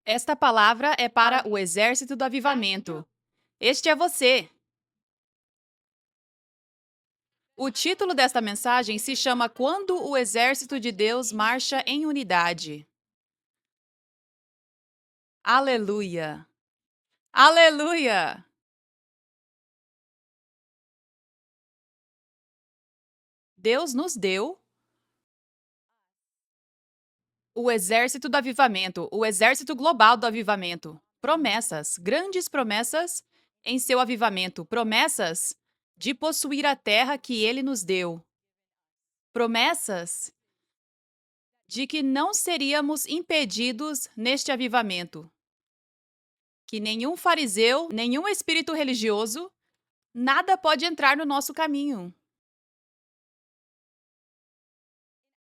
Esta palavra é para o exército do avivamento. Este é você. O título desta mensagem se chama Quando o exército de Deus marcha em unidade. Aleluia! Aleluia! Deus nos deu o exército do avivamento, o exército global do avivamento. Promessas, grandes promessas em seu avivamento, promessas de possuir a terra que ele nos deu. Promessas de que não seríamos impedidos neste avivamento, que nenhum fariseu, nenhum espírito religioso, nada pode entrar no nosso caminho.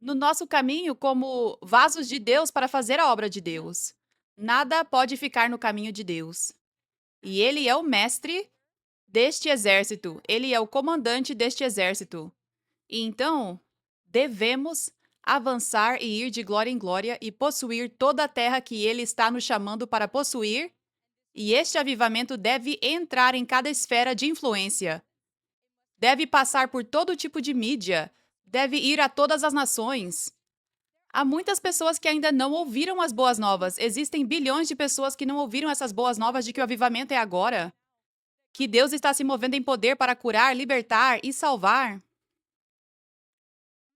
No nosso caminho, como vasos de Deus para fazer a obra de Deus. Nada pode ficar no caminho de Deus. E Ele é o mestre deste exército, Ele é o comandante deste exército. E então, devemos avançar e ir de glória em glória e possuir toda a terra que Ele está nos chamando para possuir. E este avivamento deve entrar em cada esfera de influência. Deve passar por todo tipo de mídia. Deve ir a todas as nações. Há muitas pessoas que ainda não ouviram as boas novas. Existem bilhões de pessoas que não ouviram essas boas novas de que o avivamento é agora. Que Deus está se movendo em poder para curar, libertar e salvar.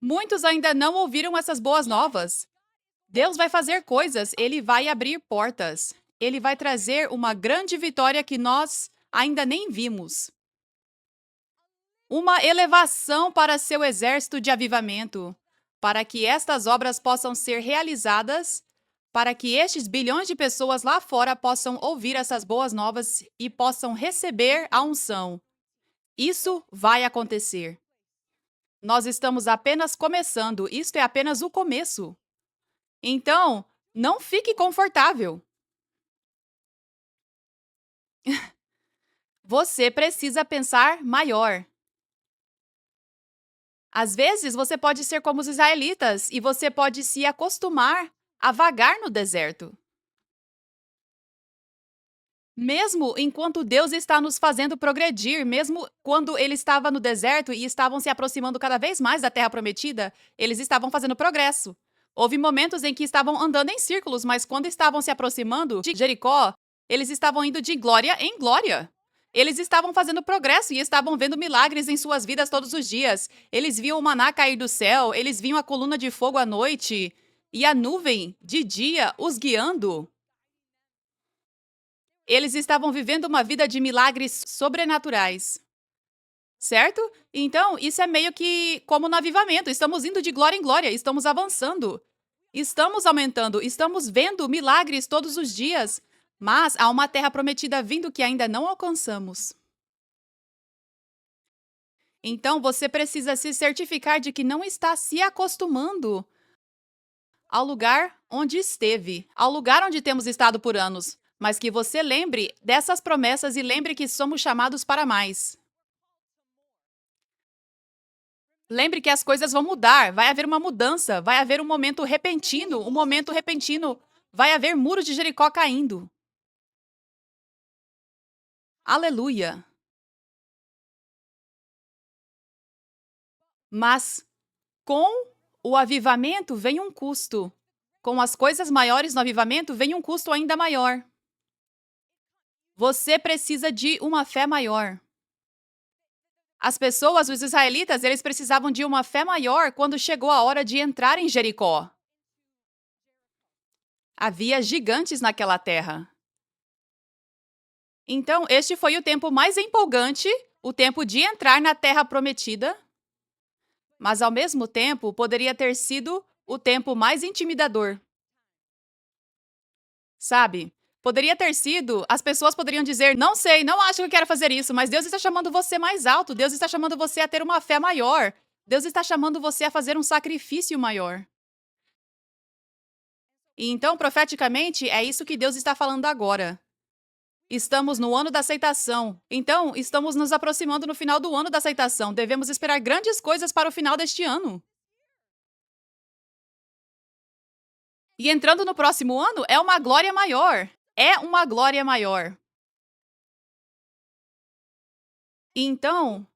Muitos ainda não ouviram essas boas novas. Deus vai fazer coisas, Ele vai abrir portas. Ele vai trazer uma grande vitória que nós ainda nem vimos. Uma elevação para seu exército de avivamento, para que estas obras possam ser realizadas, para que estes bilhões de pessoas lá fora possam ouvir essas boas novas e possam receber a unção. Isso vai acontecer. Nós estamos apenas começando, isto é apenas o começo. Então, não fique confortável. Você precisa pensar maior. Às vezes, você pode ser como os israelitas e você pode se acostumar a vagar no deserto. Mesmo enquanto Deus está nos fazendo progredir, mesmo quando ele estava no deserto e estavam se aproximando cada vez mais da terra prometida, eles estavam fazendo progresso. Houve momentos em que estavam andando em círculos, mas quando estavam se aproximando de Jericó, eles estavam indo de glória em glória. Eles estavam fazendo progresso e estavam vendo milagres em suas vidas todos os dias. Eles viam o maná cair do céu, eles viam a coluna de fogo à noite e a nuvem de dia os guiando. Eles estavam vivendo uma vida de milagres sobrenaturais. Certo? Então, isso é meio que como no avivamento. Estamos indo de glória em glória, estamos avançando. Estamos aumentando, estamos vendo milagres todos os dias. Mas há uma terra prometida vindo que ainda não alcançamos. Então, você precisa se certificar de que não está se acostumando ao lugar onde esteve, ao lugar onde temos estado por anos, mas que você lembre dessas promessas e lembre que somos chamados para mais. Lembre que as coisas vão mudar, vai haver uma mudança, vai haver um momento repentino, vai haver muros de Jericó caindo. Aleluia! Mas com o avivamento vem um custo. Com as coisas maiores no avivamento vem um custo ainda maior. Você precisa de uma fé maior. As pessoas, os israelitas, eles precisavam de uma fé maior quando chegou a hora de entrar em Jericó. Havia gigantes naquela terra. Então, este foi o tempo mais empolgante, o tempo de entrar na terra prometida, mas ao mesmo tempo poderia ter sido o tempo mais intimidador. Sabe? Poderia ter sido, as pessoas poderiam dizer: não sei, não acho que eu quero fazer isso, mas Deus está chamando você mais alto, Deus está chamando você a ter uma fé maior, Deus está chamando você a fazer um sacrifício maior. E então, profeticamente, é isso que Deus está falando agora. Estamos no ano da aceitação. Então, estamos nos aproximando no final do ano da aceitação. Devemos esperar grandes coisas para o final deste ano. E entrando no próximo ano, é uma glória maior. É uma glória maior. Então,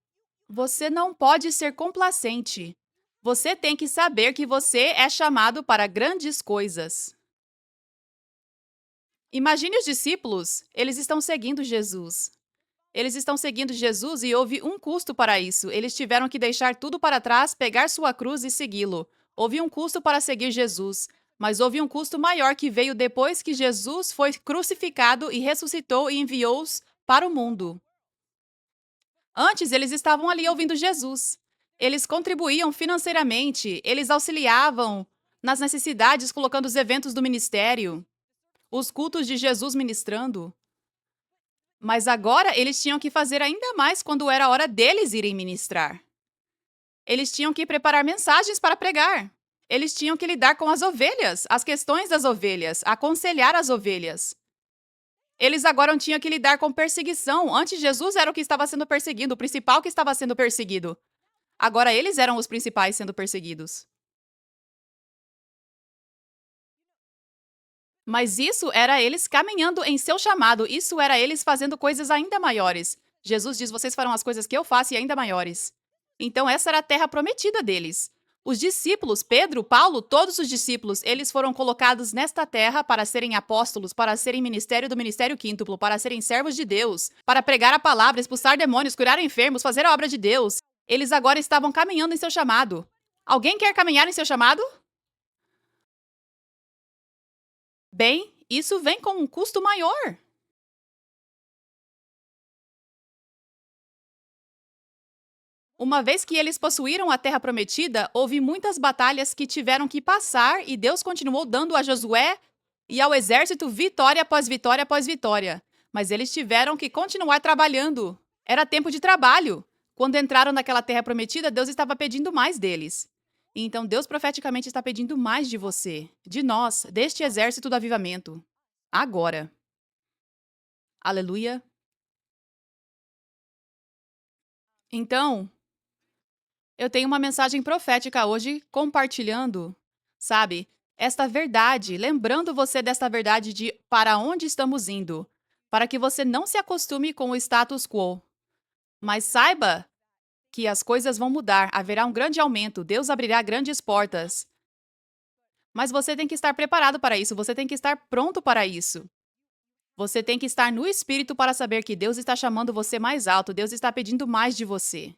você não pode ser complacente. Você tem que saber que você é chamado para grandes coisas. Imagine os discípulos, eles estão seguindo Jesus. Eles estão seguindo Jesus e houve um custo para isso. Eles tiveram que deixar tudo para trás, pegar sua cruz e segui-lo. Houve um custo para seguir Jesus, mas houve um custo maior que veio depois que Jesus foi crucificado e ressuscitou e enviou-os para o mundo. Antes, eles estavam ali ouvindo Jesus. Eles contribuíam financeiramente, eles auxiliavam nas necessidades, colocando os eventos do ministério, os cultos de Jesus ministrando. Mas agora eles tinham que fazer ainda mais quando era a hora deles irem ministrar. Eles tinham que preparar mensagens para pregar. Eles tinham que lidar com as ovelhas, as questões das ovelhas, aconselhar as ovelhas. Eles agora tinham que lidar com perseguição. Antes, Jesus era o que estava sendo perseguido, o principal que estava sendo perseguido. Agora, eles eram os principais sendo perseguidos. Mas isso era eles caminhando em seu chamado, isso era eles fazendo coisas ainda maiores. Jesus diz: vocês farão as coisas que eu faço e ainda maiores. Então, essa era a terra prometida deles. Os discípulos, Pedro, Paulo, todos os discípulos, eles foram colocados nesta terra para serem apóstolos, para serem ministério do ministério quíntuplo, para serem servos de Deus, para pregar a palavra, expulsar demônios, curar enfermos, fazer a obra de Deus. Eles agora estavam caminhando em seu chamado. Alguém quer caminhar em seu chamado? Bem, isso vem com um custo maior. Uma vez que eles possuíram a terra prometida, houve muitas batalhas que tiveram que passar e Deus continuou dando a Josué e ao exército vitória após vitória após vitória. Mas eles tiveram que continuar trabalhando. Era tempo de trabalho. Quando entraram naquela terra prometida, Deus estava pedindo mais deles. Então Deus profeticamente está pedindo mais de você, de nós, deste exército do avivamento. Agora. Aleluia. Então, eu tenho uma mensagem profética hoje compartilhando, sabe, esta verdade, lembrando você desta verdade de para onde estamos indo, para que você não se acostume com o status quo, mas saiba que as coisas vão mudar, haverá um grande aumento, Deus abrirá grandes portas. Mas você tem que estar preparado para isso, você tem que estar pronto para isso. Você tem que estar no espírito para saber que Deus está chamando você mais alto, Deus está pedindo mais de você.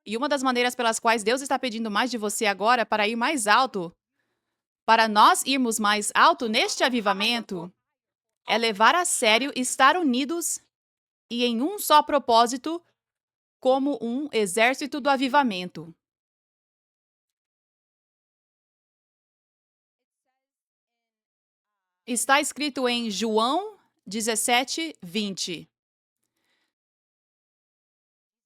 E uma das maneiras pelas quais Deus está pedindo mais de você agora para ir mais alto, para nós irmos mais alto neste avivamento, é levar a sério estar unidos e em um só propósito, como um exército do avivamento. Está escrito em João 17:20.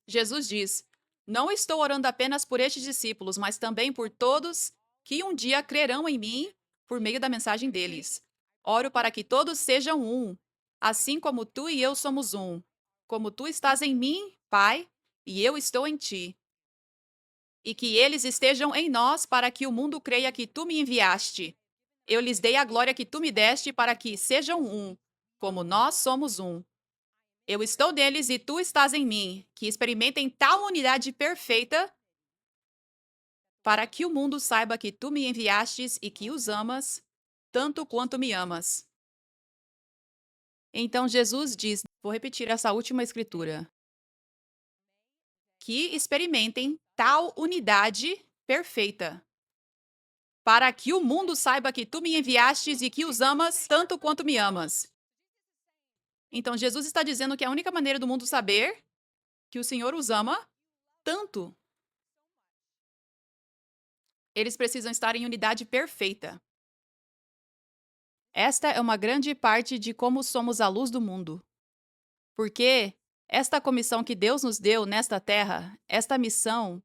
Jesus diz: não estou orando apenas por estes discípulos, mas também por todos que um dia crerão em mim por meio da mensagem deles. Oro para que todos sejam um, assim como tu e eu somos um. Como tu estás em mim, Pai, e eu estou em ti. E que eles estejam em nós para que o mundo creia que tu me enviaste. Eu lhes dei a glória que tu me deste para que sejam um, como nós somos um. Eu estou neles e tu estás em mim, que experimentem tal unidade perfeita para que o mundo saiba que tu me enviastes e que os amas, tanto quanto me amas. Então Jesus diz, vou repetir essa última escritura, que experimentem tal unidade perfeita, para que o mundo saiba que tu me enviastes e que os amas, tanto quanto me amas. Então Jesus está dizendo que a única maneira do mundo saber que o Senhor os ama tanto, eles precisam estar em unidade perfeita. Esta é uma grande parte de como somos a luz do mundo. Porque esta comissão que Deus nos deu nesta terra, esta missão,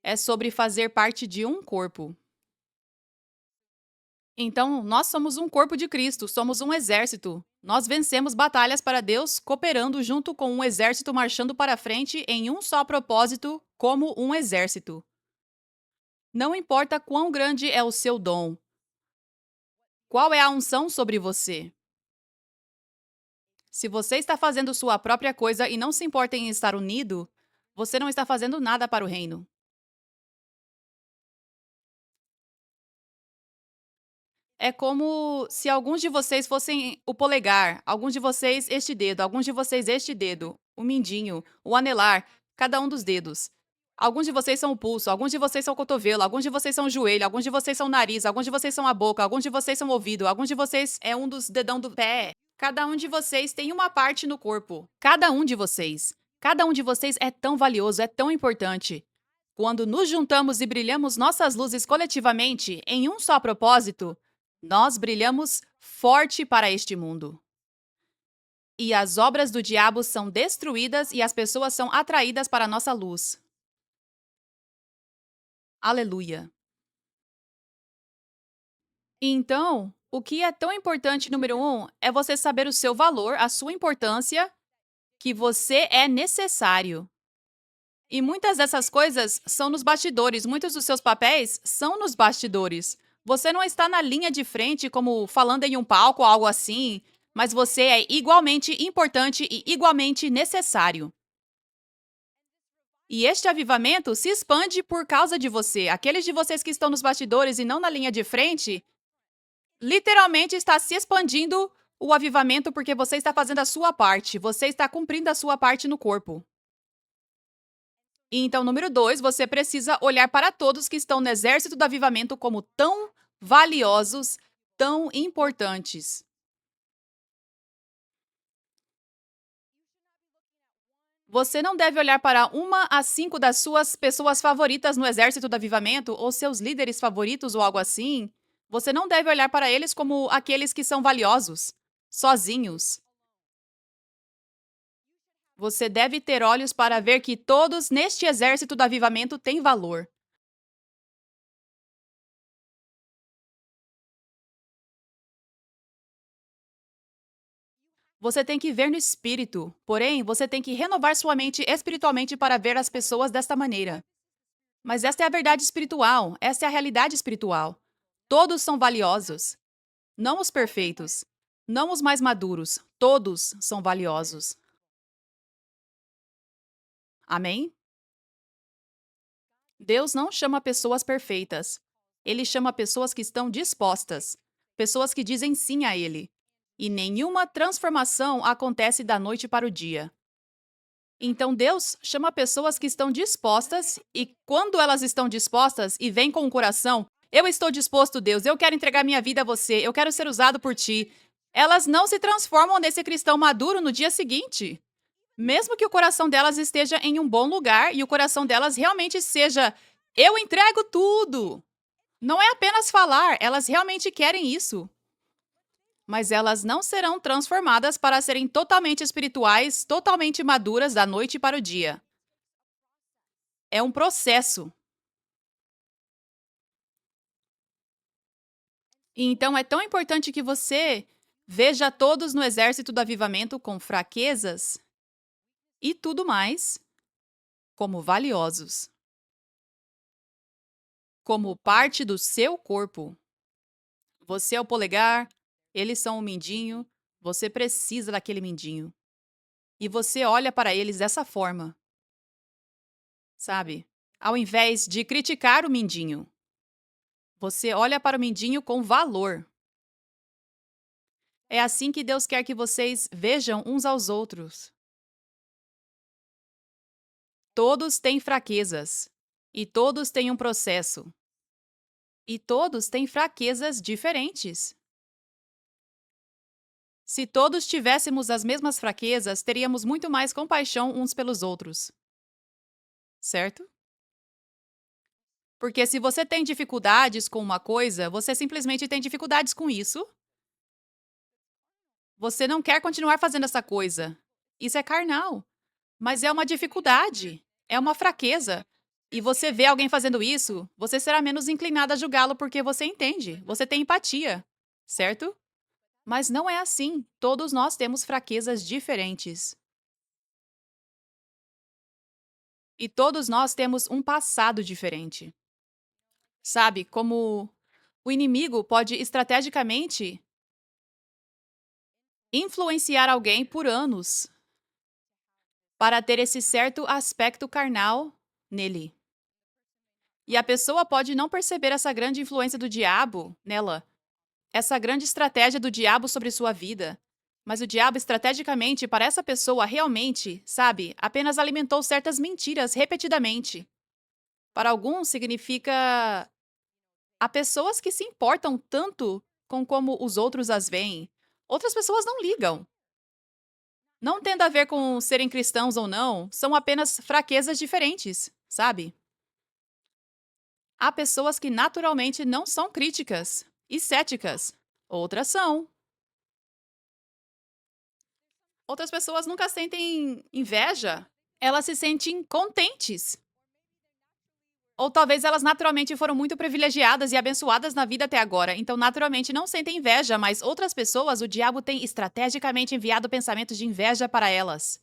é sobre fazer parte de um corpo. Então, nós somos um corpo de Cristo, somos um exército. Nós vencemos batalhas para Deus, cooperando junto com um exército marchando para frente em um só propósito, como um exército. Não importa quão grande é o seu dom, Qual é a unção sobre você? Se você está fazendo sua própria coisa e não se importa em estar unido, você não está fazendo nada para o reino. É como se alguns de vocês fossem o polegar, alguns de vocês este dedo, alguns de vocês este dedo, o mindinho, o anelar, cada um dos dedos. Alguns de vocês são o pulso, alguns de vocês são o cotovelo, alguns de vocês são o joelho, alguns de vocês são o nariz, alguns de vocês são a boca, alguns de vocês são o ouvido, alguns de vocês é um dos dedão do pé. Cada um de vocês tem uma parte no corpo. Cada um de vocês. Cada um de vocês é tão valioso, é tão importante. Quando nos juntamos e brilhamos nossas luzes coletivamente em um só propósito, nós brilhamos forte para este mundo. E as obras do diabo são destruídas e as pessoas são atraídas para a nossa luz. Aleluia. Então, o que é tão importante, número um, é você saber o seu valor, a sua importância, que você é necessário. E muitas dessas coisas são nos bastidores, muitos dos seus papéis são nos bastidores. Você não está na linha de frente como falando em um palco ou algo assim, mas você é igualmente importante e igualmente necessário. E este avivamento se expande por causa de você. Aqueles de vocês que estão nos bastidores e não na linha de frente, literalmente está se expandindo o avivamento porque você está fazendo a sua parte, você está cumprindo a sua parte no corpo. E então, número 2, você precisa olhar para todos que estão no exército do avivamento como tão valiosos, tão importantes. Você não deve olhar para 1 a 5 das suas pessoas favoritas no exército do avivamento, ou seus líderes favoritos ou algo assim. Você não deve olhar para eles como aqueles que são valiosos, sozinhos. Você deve ter olhos para ver que todos neste exército do avivamento têm valor. Você tem que ver no espírito, porém, você tem que renovar sua mente espiritualmente para ver as pessoas desta maneira. Mas esta é a verdade espiritual, esta é a realidade espiritual. Todos são valiosos, não os perfeitos, não os mais maduros, todos são valiosos. Amém? Deus não chama pessoas perfeitas. Ele chama pessoas que estão dispostas, pessoas que dizem sim a Ele. E nenhuma transformação acontece da noite para o dia. Então Deus chama pessoas que estão dispostas e quando elas estão dispostas e vêm com o coração, eu estou disposto, Deus, eu quero entregar minha vida a você, eu quero ser usado por ti. Elas não se transformam nesse cristão maduro no dia seguinte. Mesmo que o coração delas esteja em um bom lugar e o coração delas realmente seja, eu entrego tudo. Não é apenas falar, elas realmente querem isso. Mas elas não serão transformadas para serem totalmente espirituais, totalmente maduras da noite para o dia. É um processo. E então é tão importante que você veja todos no exército do avivamento com fraquezas e tudo mais como valiosos, como parte do seu corpo. Você é o polegar, eles são o mindinho, você precisa daquele mindinho. E você olha para eles dessa forma, sabe? Ao invés de criticar o mindinho, você olha para o mindinho com valor. É assim que Deus quer que vocês vejam uns aos outros. Todos têm fraquezas. E todos têm um processo. E todos têm fraquezas diferentes. Se todos tivéssemos as mesmas fraquezas, teríamos muito mais compaixão uns pelos outros. Certo? Porque se você tem dificuldades com uma coisa, você simplesmente tem dificuldades com isso. Você não quer continuar fazendo essa coisa. Isso é carnal. Mas é uma dificuldade. É uma fraqueza. E você vê alguém fazendo isso, você será menos inclinado a julgá-lo porque você entende, você tem empatia, certo? Mas não é assim. Todos nós temos fraquezas diferentes. E todos nós temos um passado diferente. Sabe, como O inimigo pode estrategicamente influenciar alguém por anos para ter esse certo aspecto carnal nele. E a pessoa pode não perceber essa grande influência do diabo nela, essa grande estratégia do diabo sobre sua vida. Mas o diabo, estrategicamente, para essa pessoa realmente, sabe, apenas alimentou certas mentiras repetidamente. Para alguns, significa há pessoas que se importam tanto com como os outros as veem. Outras pessoas não ligam. Não tendo a ver com serem cristãos ou não, são apenas fraquezas diferentes, sabe? Há pessoas que naturalmente não são críticas e céticas. Outras são. Outras pessoas nunca sentem inveja. Elas se sentem contentes. Ou talvez elas naturalmente foram muito privilegiadas e abençoadas na vida até agora, então naturalmente não sentem inveja, mas outras pessoas o diabo tem estrategicamente enviado pensamentos de inveja para elas.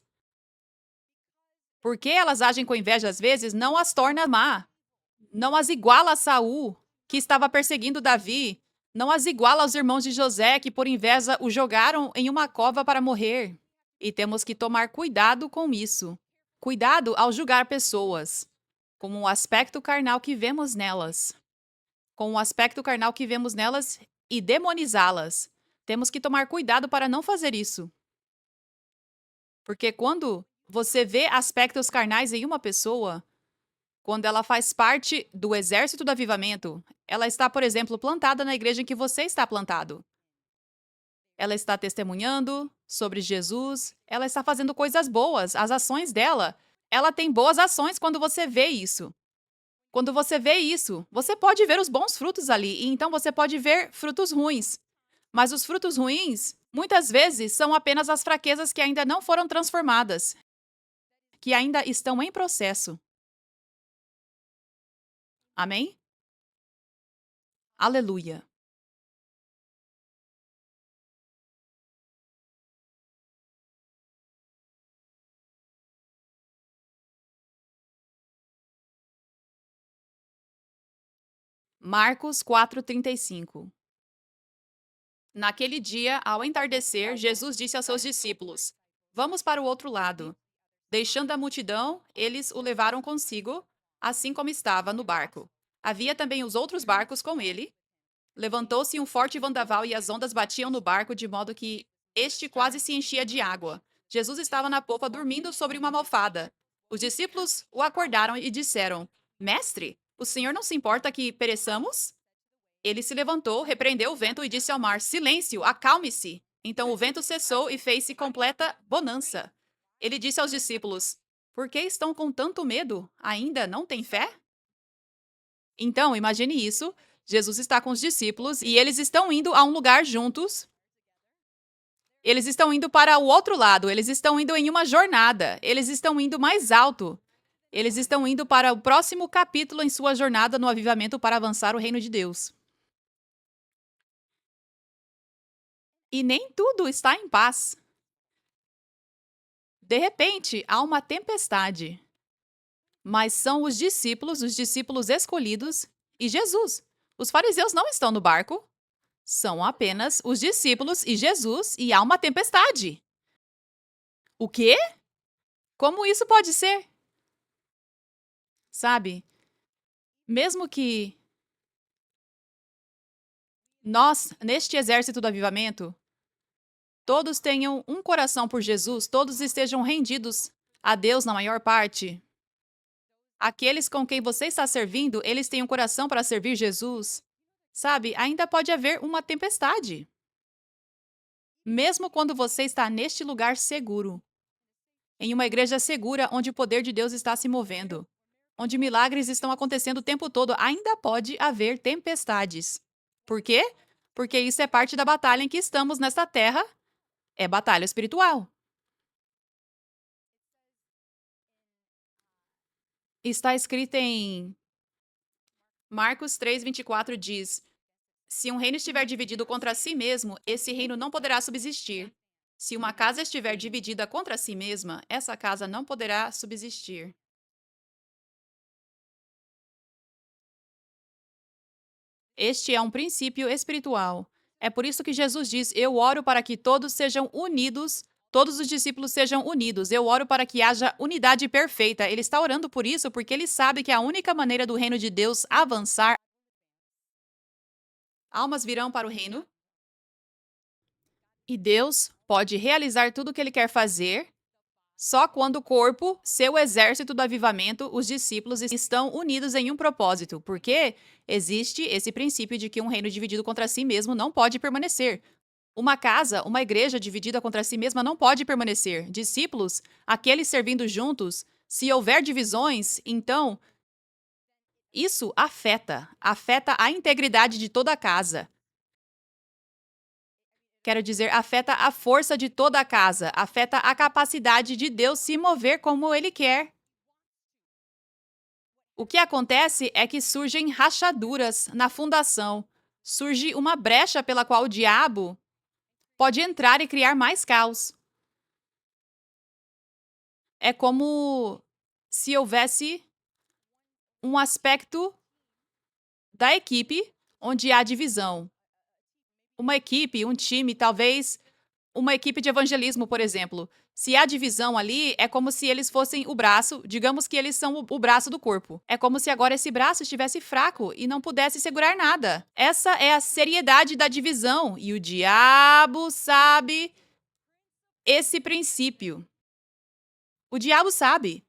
Porque elas agem com inveja às vezes não as torna má, não as iguala a Saul, que estava perseguindo Davi, não as iguala aos irmãos de José, que por inveja o jogaram em uma cova para morrer. E temos que tomar cuidado com isso. Cuidado ao julgar pessoas, com o aspecto carnal que vemos nelas. Com o aspecto carnal que vemos nelas e demonizá-las. Temos que tomar cuidado para não fazer isso. Porque quando você vê aspectos carnais em uma pessoa, quando ela faz parte do exército do avivamento, ela está, por exemplo, plantada na igreja em que você está plantado. Ela está testemunhando sobre Jesus, ela está fazendo coisas boas, as ações dela. Ela tem boas ações quando você vê isso. Quando você vê isso, você pode ver os bons frutos ali, e então você pode ver frutos ruins. Mas os frutos ruins, muitas vezes, são apenas as fraquezas que ainda não foram transformadas, que ainda estão em processo. Amém? Aleluia. Marcos 4:35. Naquele dia, ao entardecer, Jesus disse aos seus discípulos: Vamos para o outro lado. Deixando a multidão, eles o levaram consigo, assim como estava no barco. Havia também os outros barcos com ele. Levantou-se um forte vendaval e as ondas batiam no barco de modo que este quase se enchia de água. Jesus estava na popa dormindo sobre uma almofada. Os discípulos o acordaram e disseram: Mestre, o senhor não se importa que pereçamos? Ele se levantou, repreendeu o vento e disse ao mar: Silêncio, acalme-se. Então o vento cessou e fez-se completa bonança. Ele disse aos discípulos: Por que estão com tanto medo? Ainda não têm fé? Então, imagine isso. Jesus está com os discípulos e eles estão indo a um lugar juntos. Eles estão indo para o outro lado, eles estão indo em uma jornada, eles estão indo mais alto. Eles estão indo para o próximo capítulo em sua jornada no avivamento para avançar o reino de Deus. E nem tudo está em paz. De repente, há uma tempestade. Mas são os discípulos escolhidos, e Jesus. Os fariseus não estão no barco. São apenas os discípulos e Jesus, e há uma tempestade. O quê? Como isso pode ser? Sabe? Mesmo que nós, neste exército do avivamento, todos tenham um coração por Jesus, todos estejam rendidos a Deus na maior parte. Aqueles com quem você está servindo, eles têm um coração para servir Jesus. Sabe, ainda pode haver uma tempestade. Mesmo quando você está neste lugar seguro, em uma igreja segura onde o poder de Deus está se movendo, onde milagres estão acontecendo o tempo todo, ainda pode haver tempestades. Por quê? Porque isso é parte da batalha em que estamos nesta terra. É batalha espiritual. Está escrito em Marcos 3:24 diz: Se um reino estiver dividido contra si mesmo, esse reino não poderá subsistir. Se uma casa estiver dividida contra si mesma, essa casa não poderá subsistir. Este é um princípio espiritual. É por isso que Jesus diz: Eu oro para que todos sejam unidos, todos os discípulos sejam unidos. Eu oro para que haja unidade perfeita. Ele está orando por isso porque ele sabe que a única maneira do reino de Deus avançar, almas virão para o reino e Deus pode realizar tudo o que ele quer fazer só quando o corpo, seu exército do avivamento, os discípulos estão unidos em um propósito, porque existe esse princípio de que um reino dividido contra si mesmo não pode permanecer. Uma casa, uma igreja dividida contra si mesma não pode permanecer. Discípulos, aqueles servindo juntos, se houver divisões, então isso afeta a integridade de toda a casa. Quero dizer, afeta a força de toda a casa, afeta a capacidade de Deus se mover como ele quer. O que acontece é que surgem rachaduras na fundação. Surge uma brecha pela qual o diabo pode entrar e criar mais caos. É como se houvesse um aspecto da equipe onde há divisão. Uma equipe, um time, talvez uma equipe de evangelismo, por exemplo. Se há divisão ali, é como se eles fossem o braço, digamos que eles são o braço do corpo. É como se agora esse braço estivesse fraco e não pudesse segurar nada. Essa é a seriedade da divisão e o diabo sabe esse princípio. O diabo sabe.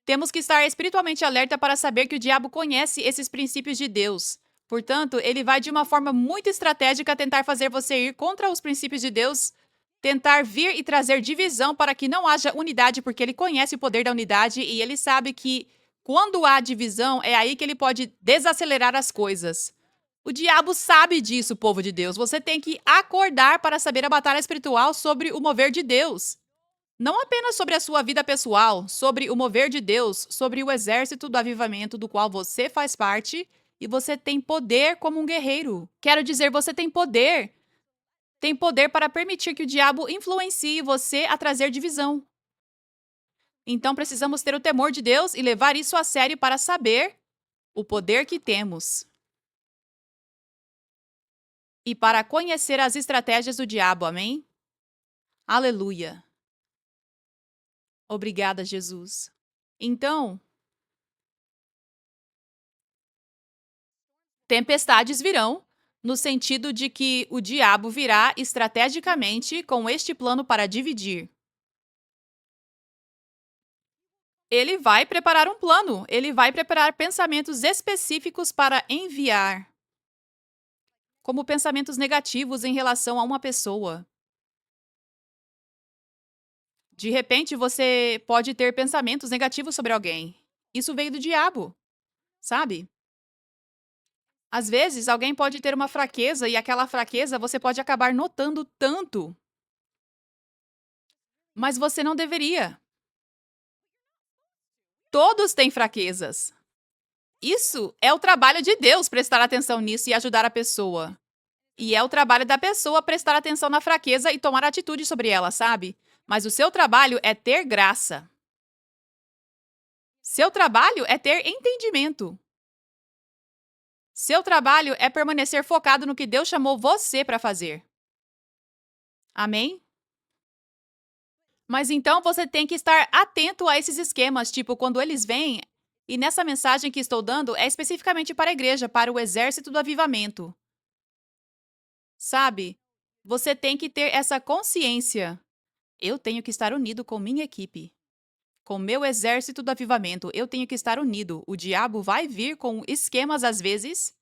Temos que estar espiritualmente alerta para saber que o diabo conhece esses princípios de Deus. Portanto, ele vai de uma forma muito estratégica tentar fazer você ir contra os princípios de Deus, tentar vir e trazer divisão para que não haja unidade, porque ele conhece o poder da unidade e ele sabe que quando há divisão é aí que ele pode desacelerar as coisas. O diabo sabe disso, povo de Deus. Você tem que acordar para saber a batalha espiritual sobre o mover de Deus. Não apenas sobre a sua vida pessoal, sobre o mover de Deus, sobre o exército do avivamento do qual você faz parte, e você tem poder como um guerreiro. Quero dizer, você tem poder. Tem poder para permitir que o diabo influencie você a trazer divisão. Então precisamos ter o temor de Deus e levar isso a sério para saber o poder que temos. E para conhecer as estratégias do diabo, amém? Aleluia. Obrigada, Jesus. Então, tempestades virão, no sentido de que o diabo virá estrategicamente com este plano para dividir. Ele vai preparar um plano, ele vai preparar pensamentos específicos para enviar, como pensamentos negativos em relação a uma pessoa. De repente, você pode ter pensamentos negativos sobre alguém. Isso veio do diabo, sabe? Às vezes, alguém pode ter uma fraqueza e aquela fraqueza você pode acabar notando tanto, mas você não deveria. Todos têm fraquezas. Isso é o trabalho de Deus prestar atenção nisso e ajudar a pessoa. E é o trabalho da pessoa prestar atenção na fraqueza e tomar atitude sobre ela, sabe? Mas o seu trabalho é ter graça. Seu trabalho é ter entendimento. Seu trabalho é permanecer focado no que Deus chamou você para fazer. Amém? Mas então você tem que estar atento a esses esquemas, tipo quando eles vêm, e nessa mensagem que estou dando é especificamente para a igreja, para o exército do avivamento. Sabe? Você tem que ter essa consciência. Eu tenho que estar unido com minha equipe. Com meu exército do avivamento, eu tenho que estar unido. O diabo vai vir com esquemas às vezes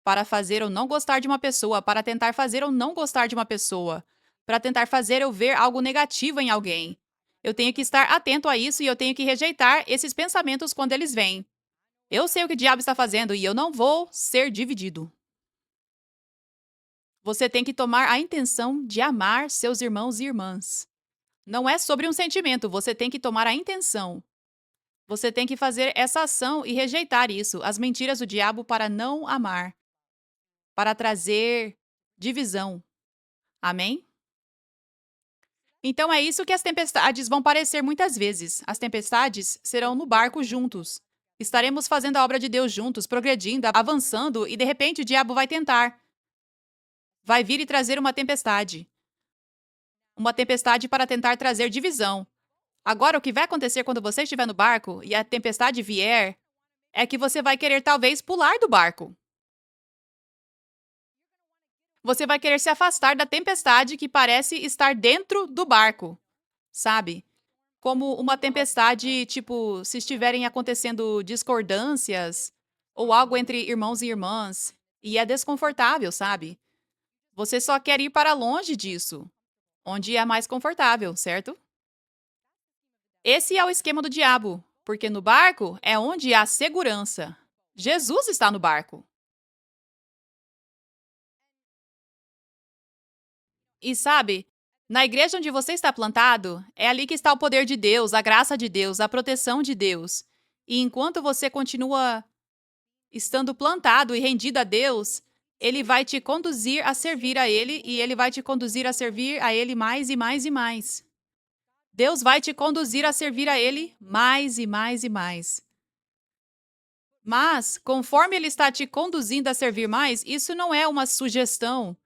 para fazer eu não gostar de uma pessoa, para tentar fazer eu não gostar de uma pessoa, para tentar fazer eu ver algo negativo em alguém. Eu tenho que estar atento a isso e eu tenho que rejeitar esses pensamentos quando eles vêm. Eu sei o que o diabo está fazendo e eu não vou ser dividido. Você tem que tomar a intenção de amar seus irmãos e irmãs. Não é sobre um sentimento, você tem que tomar a intenção. Você tem que fazer essa ação e rejeitar isso, as mentiras do diabo para não amar, para trazer divisão. Amém? Então é isso que as tempestades vão parecer muitas vezes. As tempestades serão no barco juntos. Estaremos fazendo a obra de Deus juntos, progredindo, avançando, e de repente o diabo vai tentar. Vai vir e trazer uma tempestade. Uma tempestade para tentar trazer divisão. Agora, o que vai acontecer quando você estiver no barco e a tempestade vier é que você vai querer talvez pular do barco. Você vai querer se afastar da tempestade que parece estar dentro do barco, sabe? Como uma tempestade, tipo, se estiverem acontecendo discordâncias ou algo entre irmãos e irmãs, e é desconfortável, sabe? Você só quer ir para longe disso, onde é mais confortável, certo? Esse é o esquema do diabo, porque no barco é onde há segurança. Jesus está no barco. E sabe, na igreja onde você está plantado, é ali que está o poder de Deus, a graça de Deus, a proteção de Deus. E enquanto você continua estando plantado e rendido a Deus, Ele vai te conduzir a servir a Ele e Ele vai te conduzir a servir a Ele mais e mais e mais. Deus vai te conduzir a servir a Ele mais e mais e mais. Mas, conforme Ele está te conduzindo a servir mais, isso não é uma sugestão.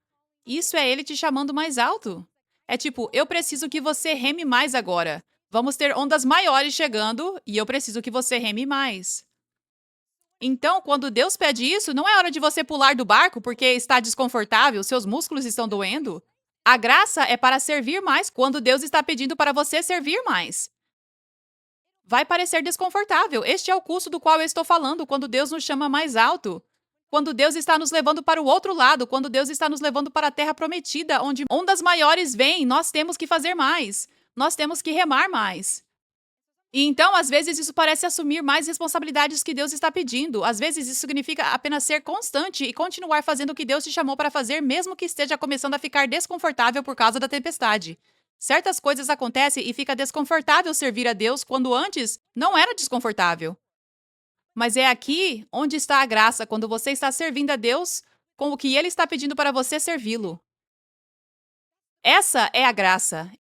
Isso é Ele te chamando mais alto. É tipo, eu preciso que você reme mais agora. Vamos ter ondas maiores chegando e eu preciso que você reme mais. Então, quando Deus pede isso, não é hora de você pular do barco porque está desconfortável, seus músculos estão doendo. A graça é para servir mais quando Deus está pedindo para você servir mais. Vai parecer desconfortável. Este é o custo do qual eu estou falando quando Deus nos chama mais alto. Quando Deus está nos levando para o outro lado, quando Deus está nos levando para a terra prometida, onde ondas maiores vêm, nós temos que fazer mais. Nós temos que remar mais. E então, às vezes, isso parece assumir mais responsabilidades que Deus está pedindo. Às vezes, isso significa apenas ser constante e continuar fazendo o que Deus te chamou para fazer, mesmo que esteja começando a ficar desconfortável por causa da tempestade. Certas coisas acontecem e fica desconfortável servir a Deus quando antes não era desconfortável. Mas é aqui onde está a graça, quando você está servindo a Deus com o que Ele está pedindo para você servi-lo. Essa é a graça.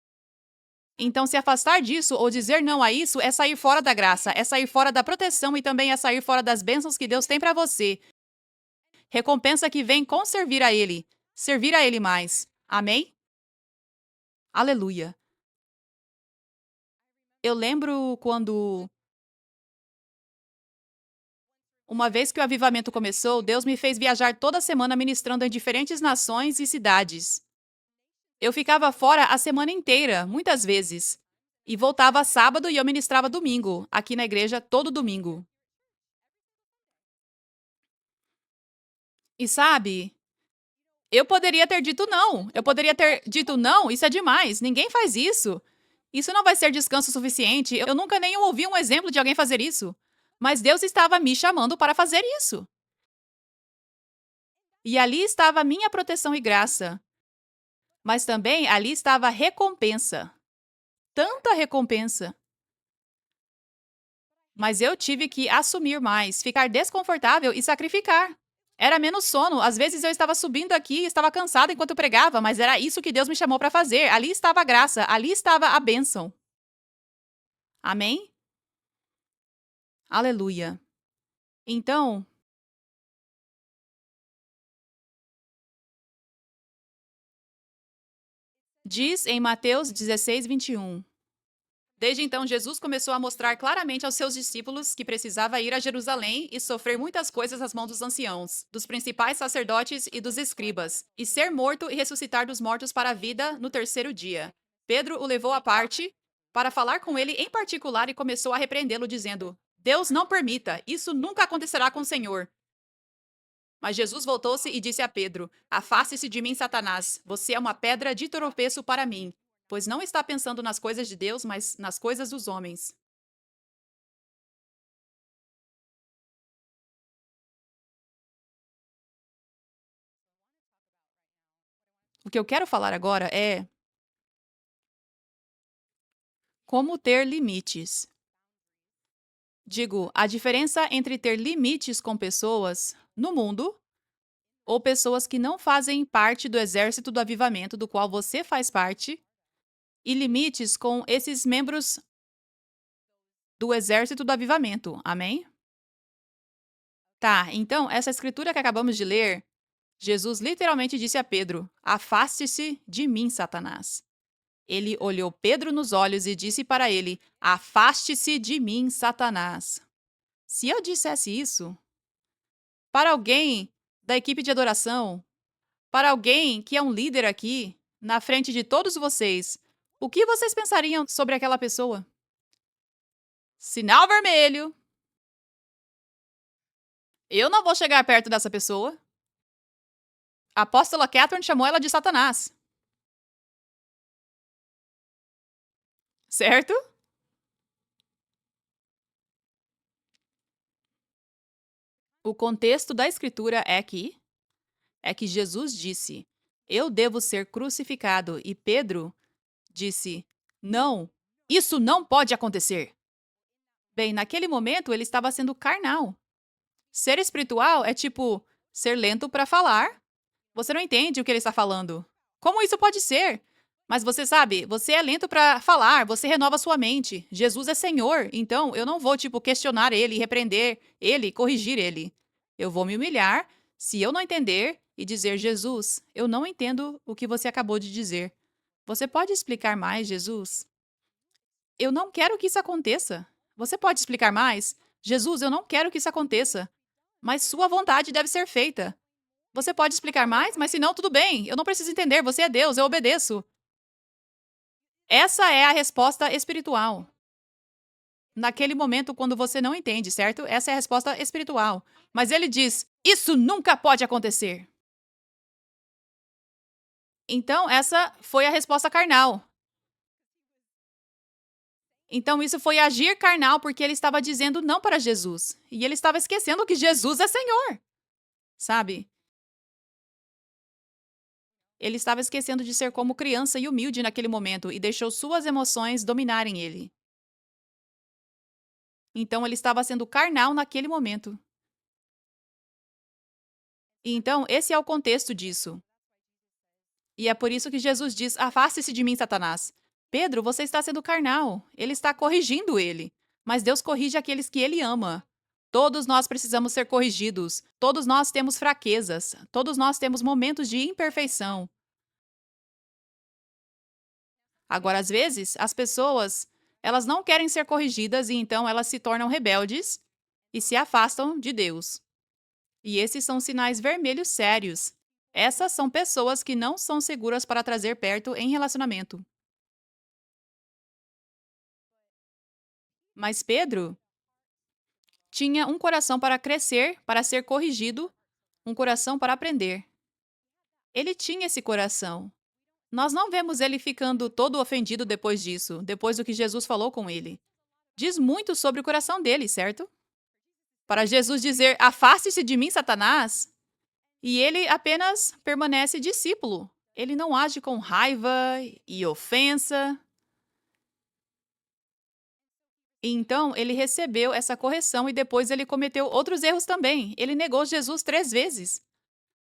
Então, se afastar disso ou dizer não a isso é sair fora da graça, é sair fora da proteção e também é sair fora das bênçãos que Deus tem para você. Recompensa que vem com servir a Ele mais. Amém? Aleluia. Eu lembro quando, uma vez que o avivamento começou, Deus me fez viajar toda semana ministrando em diferentes nações e cidades. Eu ficava fora a semana inteira, muitas vezes. E voltava sábado e eu ministrava domingo, aqui na igreja todo domingo. E sabe, eu poderia ter dito não. Eu poderia ter dito não, isso é demais, ninguém faz isso. Isso não vai ser descanso suficiente. Eu nunca nem ouvi um exemplo de alguém fazer isso. Mas Deus estava me chamando para fazer isso. E ali estava a minha proteção e graça. Mas também ali estava a recompensa. Tanta recompensa. Mas eu tive que assumir mais, ficar desconfortável e sacrificar. Era menos sono. Às vezes eu estava subindo aqui e estava cansada enquanto pregava, mas era isso que Deus me chamou para fazer. Ali estava a graça, ali estava a bênção. Amém? Aleluia. Então, diz em Mateus 16:21. Desde então, Jesus começou a mostrar claramente aos seus discípulos que precisava ir a Jerusalém e sofrer muitas coisas às mãos dos anciãos, dos principais sacerdotes e dos escribas, e ser morto e ressuscitar dos mortos para a vida no terceiro dia. Pedro o levou à parte para falar com ele em particular e começou a repreendê-lo, dizendo: Deus não permita, isso nunca acontecerá com o Senhor. Mas Jesus voltou-se e disse a Pedro: Afaste-se de mim, Satanás. Você é uma pedra de tropeço para mim, pois não está pensando nas coisas de Deus, mas nas coisas dos homens. O que eu quero falar agora é como ter limites. Digo, a diferença entre ter limites com pessoas no mundo ou pessoas que não fazem parte do exército do avivamento do qual você faz parte e limites com esses membros do exército do avivamento. Amém? Tá, então, essa escritura que acabamos de ler, Jesus literalmente disse a Pedro: Afaste-se de mim, Satanás. Ele olhou Pedro nos olhos e disse para ele: Afaste-se de mim, Satanás. Se eu dissesse isso para alguém da equipe de adoração, para alguém que é um líder aqui, na frente de todos vocês, o que vocês pensariam sobre aquela pessoa? Sinal vermelho. Eu não vou chegar perto dessa pessoa. A apóstola Catherine chamou ela de Satanás. Certo? O contexto da escritura é que Jesus disse: Eu devo ser crucificado, e Pedro disse: Não, isso não pode acontecer. Bem, naquele momento ele estava sendo carnal. Ser espiritual é tipo ser lento para falar. Você não entende o que ele está falando. Como isso pode ser? Mas você sabe, você é lento para falar, você renova sua mente. Jesus é Senhor, então eu não vou tipo questionar ele, repreender ele, corrigir ele. Eu vou me humilhar se eu não entender e dizer: Jesus, eu não entendo o que você acabou de dizer. Você pode explicar mais, Jesus? Eu não quero que isso aconteça. Você pode explicar mais? Jesus, eu não quero que isso aconteça. Mas sua vontade deve ser feita. Você pode explicar mais? Mas se não, tudo bem. Eu não preciso entender. Você é Deus, eu obedeço. Essa é a resposta espiritual. Naquele momento, quando você não entende, certo? Essa é a resposta espiritual. Mas ele diz: Isso nunca pode acontecer. Então, essa foi a resposta carnal. Então, isso foi agir carnal porque ele estava dizendo não para Jesus. E ele estava esquecendo que Jesus é Senhor. Sabe? Ele estava esquecendo de ser como criança e humilde naquele momento e deixou suas emoções dominarem ele. Então ele estava sendo carnal naquele momento. E então esse é o contexto disso. E é por isso que Jesus diz: Afaste-se de mim, Satanás. Pedro, você está sendo carnal. Ele está corrigindo ele. Mas Deus corrige aqueles que ele ama. Todos nós precisamos ser corrigidos. Todos nós temos fraquezas. Todos nós temos momentos de imperfeição. Agora, às vezes, as pessoas, elas não querem ser corrigidas e então elas se tornam rebeldes e se afastam de Deus. E esses são sinais vermelhos sérios. Essas são pessoas que não são seguras para trazer perto em relacionamento. Mas Pedro tinha um coração para crescer, para ser corrigido, um coração para aprender. Ele tinha esse coração. Nós não vemos ele ficando todo ofendido depois disso, depois do que Jesus falou com ele. Diz muito sobre o coração dele, certo? Para Jesus dizer: Afaste-se de mim, Satanás, e ele apenas permanece discípulo. Ele não age com raiva e ofensa. Então, ele recebeu essa correção e depois ele cometeu outros erros também. Ele negou Jesus 3 vezes.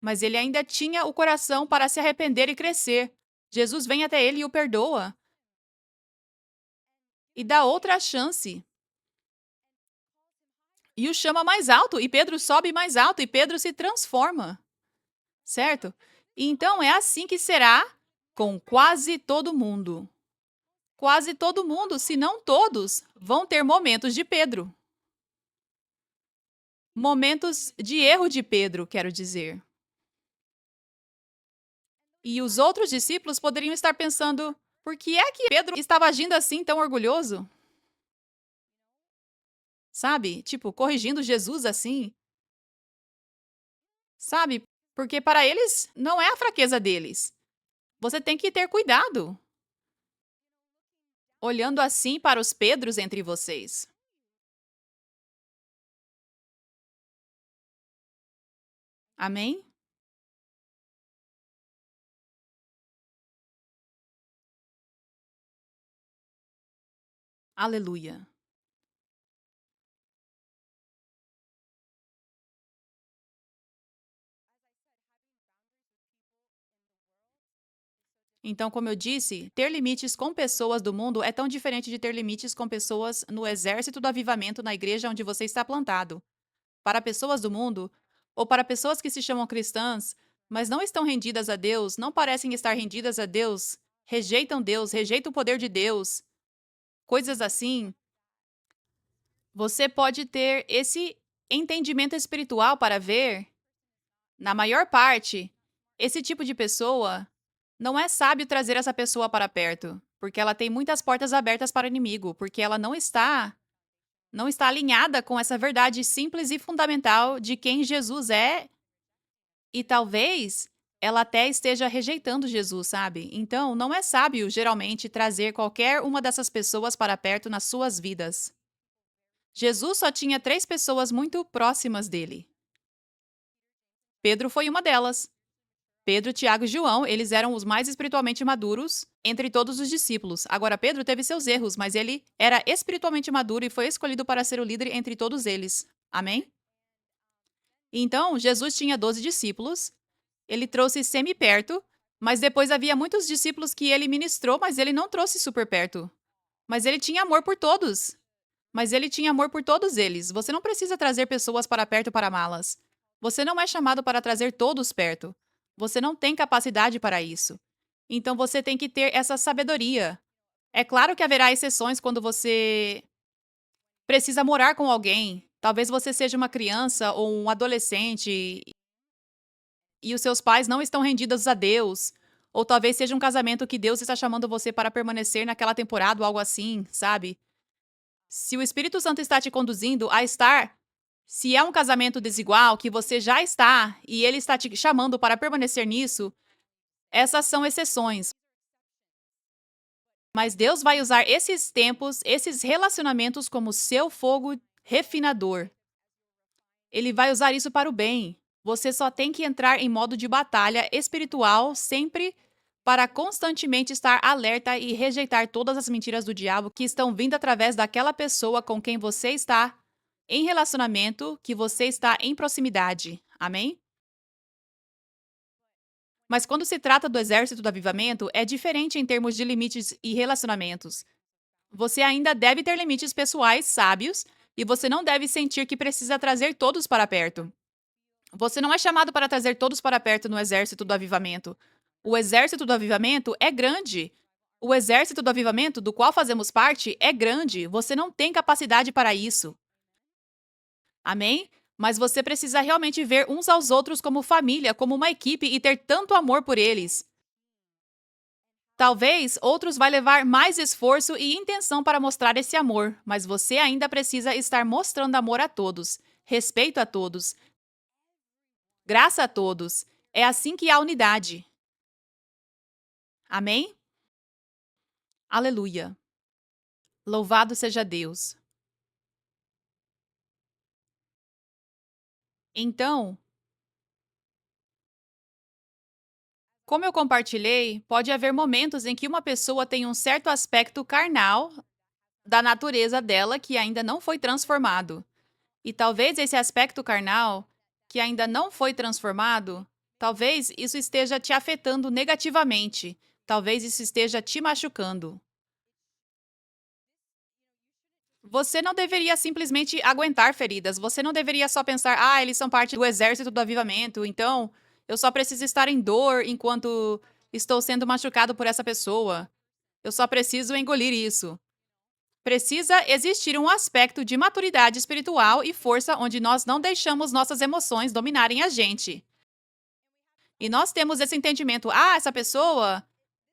Mas ele ainda tinha o coração para se arrepender e crescer. Jesus vem até ele e o perdoa. E dá outra chance. E o chama mais alto. E Pedro sobe mais alto. E Pedro se transforma. Certo? Então, é assim que será com quase todo mundo. Quase todo mundo, se não todos, vão ter momentos de Pedro. Momentos de erro de Pedro, quero dizer. E os outros discípulos poderiam estar pensando: por que é que Pedro estava agindo assim tão orgulhoso? Sabe? Tipo, corrigindo Jesus assim. Sabe? Porque para eles não é a fraqueza deles. Você tem que ter cuidado. Olhando assim para os Pedros entre vocês. Amém? Aleluia. Então, como eu disse, ter limites com pessoas do mundo é tão diferente de ter limites com pessoas no exército do avivamento na igreja onde você está plantado. para pessoas do mundo, ou para pessoas que se chamam cristãs, mas não estão rendidas a Deus, não parecem estar rendidas a Deus, rejeitam o poder de Deus, coisas assim, você pode ter esse entendimento espiritual para ver, na maior parte, esse tipo de pessoa não é sábio trazer essa pessoa para perto, porque ela tem muitas portas abertas para o inimigo, porque ela não está alinhada com essa verdade simples e fundamental de quem Jesus é, e talvez ela até esteja rejeitando Jesus, sabe? Então, não é sábio, geralmente, trazer qualquer uma dessas pessoas para perto nas suas vidas. Jesus só tinha 3 pessoas muito próximas dele. Pedro foi uma delas. Pedro, Tiago e João, eles eram os mais espiritualmente maduros entre todos os discípulos. Agora, Pedro teve seus erros, mas ele era espiritualmente maduro e foi escolhido para ser o líder entre todos eles. Amém? Então, Jesus tinha 12 discípulos, ele trouxe semi-perto, mas depois havia muitos discípulos que ele ministrou, mas ele não trouxe super perto. Mas ele tinha amor por todos. Mas ele tinha amor por todos eles. Você não precisa trazer pessoas para perto para amá-las. Você não é chamado para trazer todos perto. Você não tem capacidade para isso. Então você tem que ter essa sabedoria. É claro que haverá exceções quando você precisa morar com alguém. Talvez você seja uma criança ou um adolescente e os seus pais não estão rendidos a Deus. Ou talvez seja um casamento que Deus está chamando você para permanecer naquela temporada ou algo assim, sabe? Se o Espírito Santo está te conduzindo a estar, se é um casamento desigual que você já está e ele está te chamando para permanecer nisso, essas são exceções. Mas Deus vai usar esses tempos, esses relacionamentos como seu fogo refinador. Ele vai usar isso para o bem. Você só tem que entrar em modo de batalha espiritual sempre para constantemente estar alerta e rejeitar todas as mentiras do diabo que estão vindo através daquela pessoa com quem você está em relacionamento, que você está em proximidade. Amém? Mas quando se trata do exército do avivamento, é diferente em termos de limites e relacionamentos. Você ainda deve ter limites pessoais sábios e você não deve sentir que precisa trazer todos para perto. Você não é chamado para trazer todos para perto no exército do avivamento. O exército do avivamento é grande. O exército do avivamento, do qual fazemos parte, é grande. Você não tem capacidade para isso. Amém? Mas você precisa realmente ver uns aos outros como família, como uma equipe e ter tanto amor por eles. Talvez outros vai levar mais esforço e intenção para mostrar esse amor, mas você ainda precisa estar mostrando amor a todos, respeito a todos, graça a todos. É assim que há unidade. Amém? Aleluia. Louvado seja Deus. Então, como eu compartilhei, pode haver momentos em que uma pessoa tem um certo aspecto carnal da natureza dela que ainda não foi transformado. E talvez esse aspecto carnal, que ainda não foi transformado, talvez isso esteja te afetando negativamente. Talvez isso esteja te machucando. Você não deveria simplesmente aguentar feridas. Você não deveria só pensar, eles são parte do exército do avivamento, então eu só preciso estar em dor enquanto estou sendo machucado por essa pessoa. Eu só preciso engolir isso. Precisa existir um aspecto de maturidade espiritual e força onde nós não deixamos nossas emoções dominarem a gente. E nós temos esse entendimento: essa pessoa,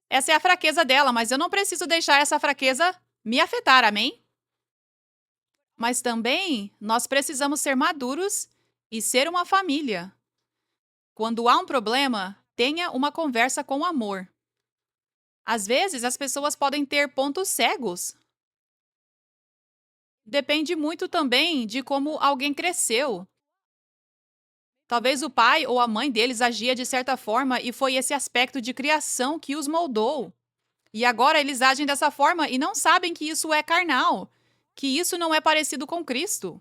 essa é a fraqueza dela, mas eu não preciso deixar essa fraqueza me afetar, amém? Mas também nós precisamos ser maduros e ser uma família. Quando há um problema, tenha uma conversa com amor. Às vezes, as pessoas podem ter pontos cegos. Depende muito também de como alguém cresceu. Talvez o pai ou a mãe deles agia de certa forma e foi esse aspecto de criação que os moldou. E agora eles agem dessa forma e não sabem que isso é carnal, que isso não é parecido com Cristo.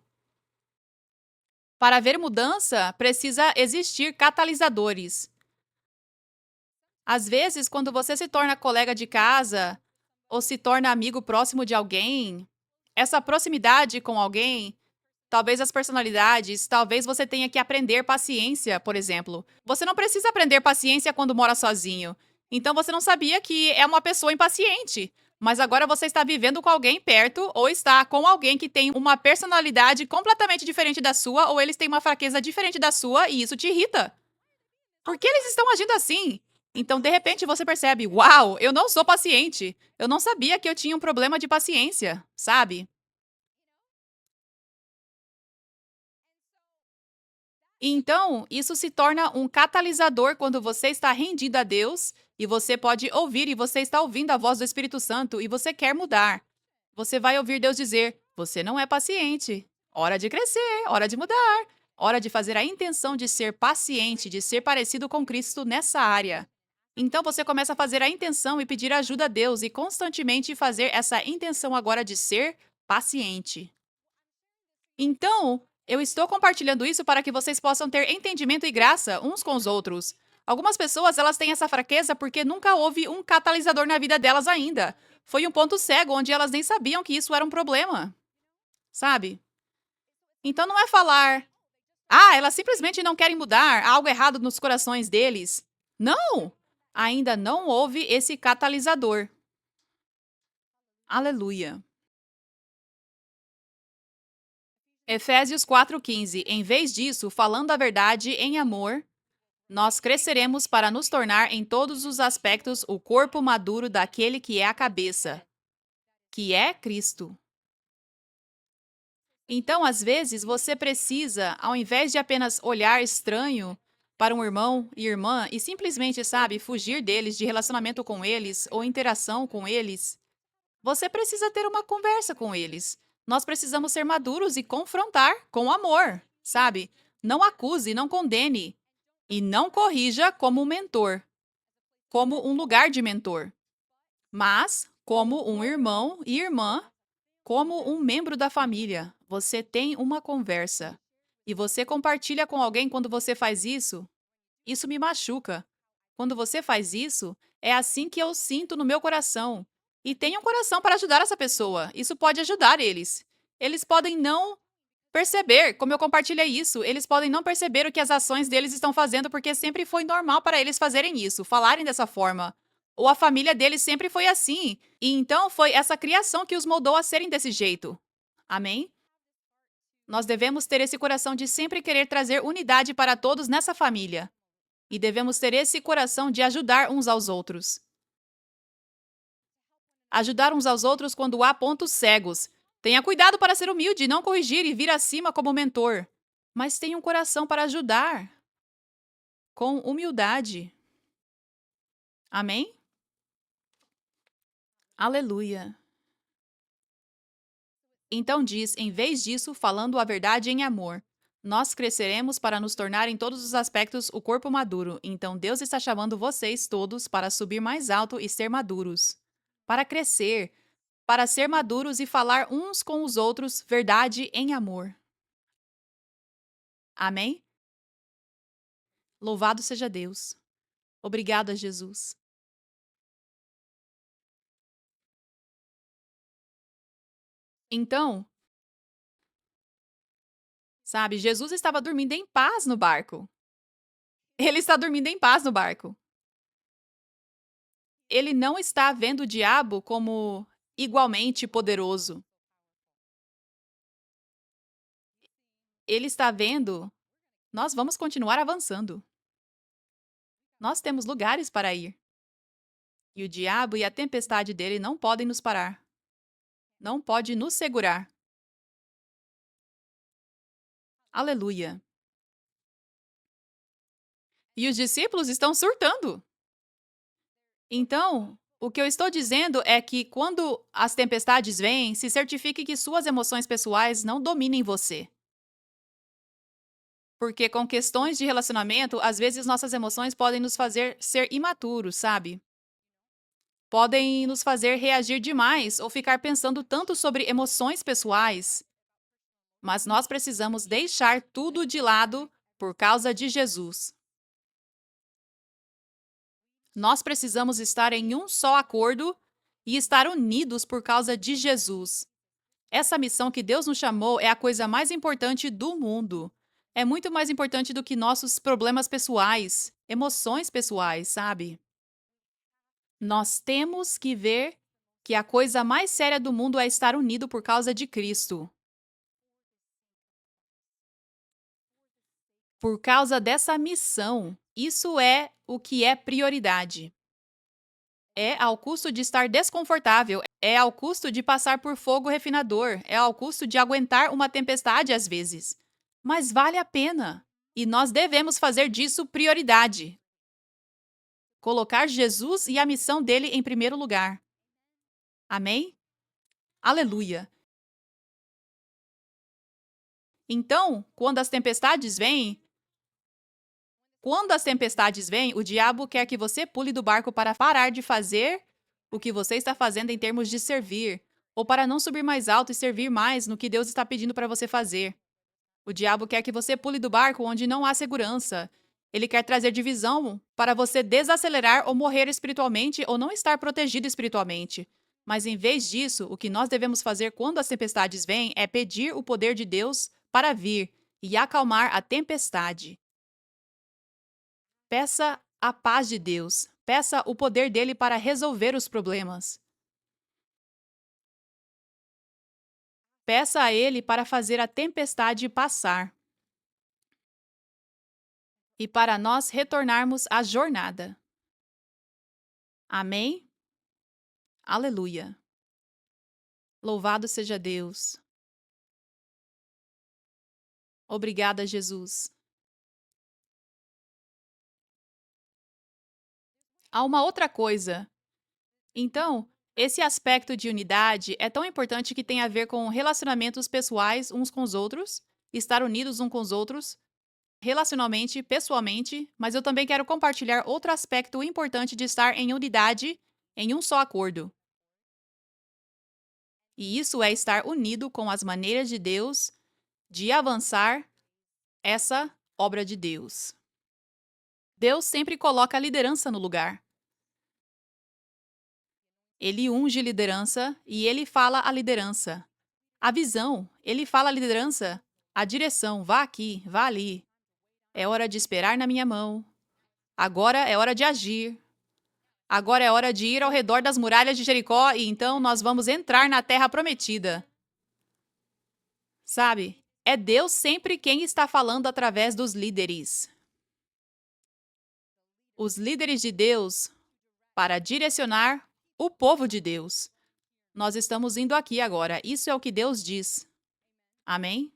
Para haver mudança, precisa existir catalisadores. Às vezes, quando você se torna colega de casa ou se torna amigo próximo de alguém, essa proximidade com alguém Talvez as personalidades, talvez você tenha que aprender paciência, por exemplo. Você não precisa aprender paciência quando mora sozinho. Então você não sabia que é uma pessoa impaciente. Mas agora você está vivendo com alguém perto ou está com alguém que tem uma personalidade completamente diferente da sua ou eles têm uma fraqueza diferente da sua e isso te irrita. Por que eles estão agindo assim? Então, de repente, você percebe: uau, eu não sou paciente. Eu não sabia que eu tinha um problema de paciência, sabe? Então, isso se torna um catalisador quando você está rendido a Deus e você pode ouvir e você está ouvindo a voz do Espírito Santo e você quer mudar. Você vai ouvir Deus dizer: você não é paciente. Hora de crescer, hora de mudar, hora de fazer a intenção de ser paciente, de ser parecido com Cristo nessa área. Então você começa a fazer a intenção e pedir ajuda a Deus e constantemente fazer essa intenção agora de ser paciente. Então, eu estou compartilhando isso para que vocês possam ter entendimento e graça uns com os outros. Algumas pessoas, elas têm essa fraqueza porque nunca houve um catalisador na vida delas ainda. Foi um ponto cego onde elas nem sabiam que isso era um problema, sabe? Então não é falar, ah, elas simplesmente não querem mudar, há algo errado nos corações deles. Não! Ainda não houve esse catalisador. Aleluia. Efésios 4:15. Em vez disso, falando a verdade em amor, nós cresceremos para nos tornar em todos os aspectos o corpo maduro daquele que é a cabeça, que é Cristo. Então, às vezes, você precisa, ao invés de apenas olhar estranho para um irmão e irmã e simplesmente, sabe, fugir deles, de relacionamento com eles ou interação com eles, você precisa ter uma conversa com eles. Nós precisamos ser maduros e confrontar com amor, sabe? Não acuse, não condene e não corrija como um mentor, como um lugar de mentor, mas como um irmão e irmã, como um membro da família. Você tem uma conversa e você compartilha com alguém quando você faz isso. Isso me machuca. Quando você faz isso, é assim que eu sinto no meu coração. E tenha um coração para ajudar essa pessoa. Isso pode ajudar eles. Eles podem não perceber, como eu compartilhei isso, eles podem não perceber o que as ações deles estão fazendo porque sempre foi normal para eles fazerem isso, falarem dessa forma. Ou a família deles sempre foi assim. E então foi essa criação que os moldou a serem desse jeito. Amém? Nós devemos ter esse coração de sempre querer trazer unidade para todos nessa família. E devemos ter esse coração de ajudar uns aos outros. Ajudar uns aos outros quando há pontos cegos. Tenha cuidado para ser humilde, não corrigir e vir acima como mentor. Mas tenha um coração para ajudar, com humildade. Amém? Aleluia. Então diz, em vez disso, falando a verdade em amor. Nós cresceremos para nos tornar em todos os aspectos o corpo maduro. Então Deus está chamando vocês todos para subir mais alto e ser maduros. Para crescer, para ser maduros e falar uns com os outros verdade em amor. Amém? Louvado seja Deus. Obrigada, Jesus. Então, sabe, Jesus estava dormindo em paz no barco. Ele está dormindo em paz no barco. Ele não está vendo o diabo como igualmente poderoso. Ele está vendo, nós vamos continuar avançando. Nós temos lugares para ir. E o diabo e a tempestade dele não podem nos parar. Não pode nos segurar. Aleluia. E os discípulos estão surtando. Então, o que eu estou dizendo é que quando as tempestades vêm, se certifique que suas emoções pessoais não dominem você. Porque com questões de relacionamento, às vezes nossas emoções podem nos fazer ser imaturos, sabe? Podem nos fazer reagir demais ou ficar pensando tanto sobre emoções pessoais. Mas nós precisamos deixar tudo de lado por causa de Jesus. Nós precisamos estar em um só acordo e estar unidos por causa de Jesus. Essa missão que Deus nos chamou é a coisa mais importante do mundo. É muito mais importante do que nossos problemas pessoais, emoções pessoais, sabe? Nós temos que ver que a coisa mais séria do mundo é estar unido por causa de Cristo. Por causa dessa missão, isso é o que é prioridade. É ao custo de estar desconfortável, é ao custo de passar por fogo refinador, é ao custo de aguentar uma tempestade às vezes. Mas vale a pena. E nós devemos fazer disso prioridade. Colocar Jesus e a missão dele em primeiro lugar. Amém? Aleluia. Então, quando as tempestades vêm, o diabo quer que você pule do barco para parar de fazer o que você está fazendo em termos de servir, ou para não subir mais alto e servir mais no que Deus está pedindo para você fazer. O diabo quer que você pule do barco onde não há segurança. Ele quer trazer divisão para você desacelerar ou morrer espiritualmente ou não estar protegido espiritualmente. Mas em vez disso, o que nós devemos fazer quando as tempestades vêm é pedir o poder de Deus para vir e acalmar a tempestade. Peça a paz de Deus. Peça o poder dele para resolver os problemas. Peça a ele para fazer a tempestade passar e para nós retornarmos à jornada. Amém? Aleluia. Louvado seja Deus. Obrigada, Jesus. Há uma outra coisa. Então, esse aspecto de unidade é tão importante que tem a ver com relacionamentos pessoais uns com os outros, estar unidos uns com os outros, relacionalmente, pessoalmente, mas eu também quero compartilhar outro aspecto importante de estar em unidade, em um só acordo. E isso é estar unido com as maneiras de Deus de avançar essa obra de Deus. Deus sempre coloca a liderança no lugar. Ele unge liderança e ele fala a liderança. A visão, ele fala a liderança, a direção, vá aqui, vá ali. É hora de esperar na minha mão. Agora é hora de agir. Agora é hora de ir ao redor das muralhas de Jericó e então nós vamos entrar na terra prometida. Sabe? É Deus sempre quem está falando através dos líderes. Os líderes de Deus para direcionar o povo de Deus. Nós estamos indo aqui agora. Isso é o que Deus diz. Amém?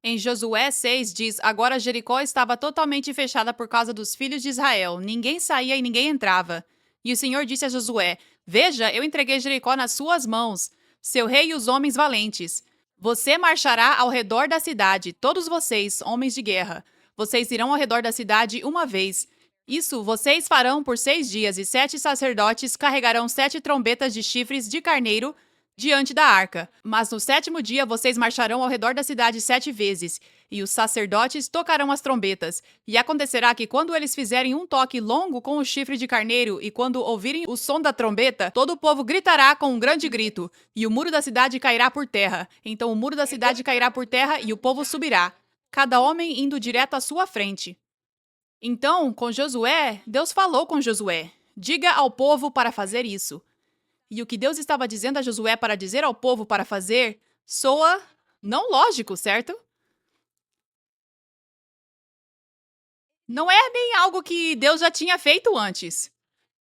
Em Josué 6 diz: Agora Jericó estava totalmente fechada por causa dos filhos de Israel. Ninguém saía e ninguém entrava. E o Senhor disse a Josué: Veja, eu entreguei Jericó nas suas mãos, seu rei e os homens valentes. Você marchará ao redor da cidade, todos vocês, homens de guerra. Vocês irão ao redor da cidade uma vez. Isso vocês farão por 6 dias, e 7 sacerdotes carregarão 7 trombetas de chifres de carneiro diante da arca. Mas no 7º dia vocês marcharão ao redor da cidade 7 vezes, e os sacerdotes tocarão as trombetas. E acontecerá que quando eles fizerem um toque longo com o chifre de carneiro, e quando ouvirem o som da trombeta, todo o povo gritará com um grande grito, e o muro da cidade cairá por terra. Então o muro da cidade cairá por terra e o povo subirá, cada homem indo direto à sua frente. Então, com Josué, Deus falou com Josué: Diga ao povo para fazer isso. E o que Deus estava dizendo a Josué para dizer ao povo para fazer soa não lógico, certo? Não é bem algo que Deus já tinha feito antes.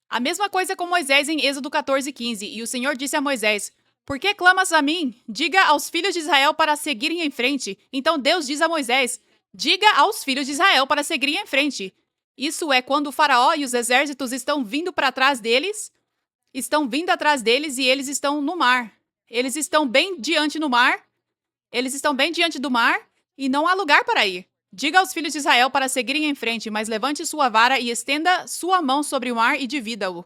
A mesma coisa com Moisés em Êxodo 14:15. E o Senhor disse a Moisés: Por que clamas a mim? Diga aos filhos de Israel para seguirem em frente. Então Deus diz a Moisés: Diga aos filhos de Israel para seguirem em frente. Isso é quando o faraó e os exércitos estão vindo para trás deles, estão vindo atrás deles e eles estão no mar. Eles estão bem diante no mar. Eles estão bem diante do mar e não há lugar para ir. Diga aos filhos de Israel para seguirem em frente, mas levante sua vara e estenda sua mão sobre o mar e divida-o.